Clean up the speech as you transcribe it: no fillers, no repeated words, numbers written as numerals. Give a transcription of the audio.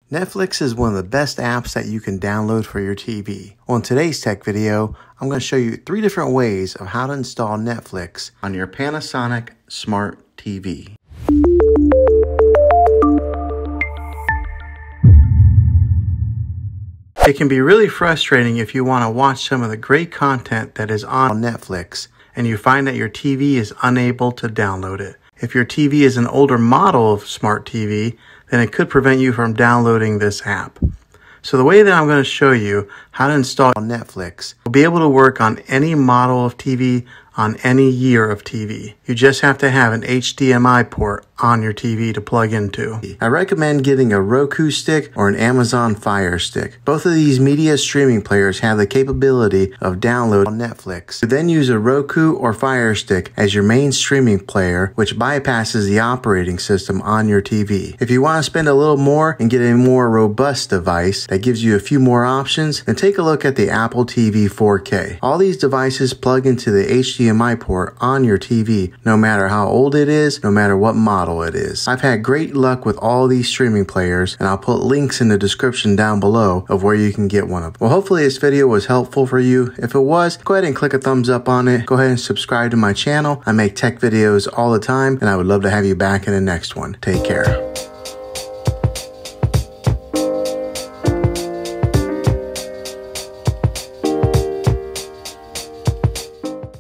Netflix is one of the best apps that you can download for your TV. On today's tech video, I'm going to show you 3 different ways of how to install Netflix on your Panasonic Smart TV. It can be really frustrating if you want to watch some of the great content that is on Netflix and you find that your TV is unable to download it. If your TV is an older model of Smart TV, then it could prevent you from downloading this app. So the way that I'm going to show you how to install Netflix will be able to work on any model of TV, on any year of TV. You just have to have an HDMI port on your TV to plug into. I recommend getting a Roku stick or an Amazon Fire Stick. Both of these media streaming players have the capability of downloading on Netflix. You then use a Roku or Fire Stick as your main streaming player, which bypasses the operating system on your TV. If you want to spend a little more and get a more robust device that gives you a few more options, then take a look at the Apple TV 4K. All these devices plug into the HDMI port on your TV, no matter how old it is, no matter what model it is. I've had great luck with all these streaming players, and I'll put links in the description down below of where you can get one of them. Well, hopefully this video was helpful for you. If it was, go ahead and click a thumbs up on it. Go ahead and subscribe to my channel. I make tech videos all the time, and I would love to have you back in the next one. Take care.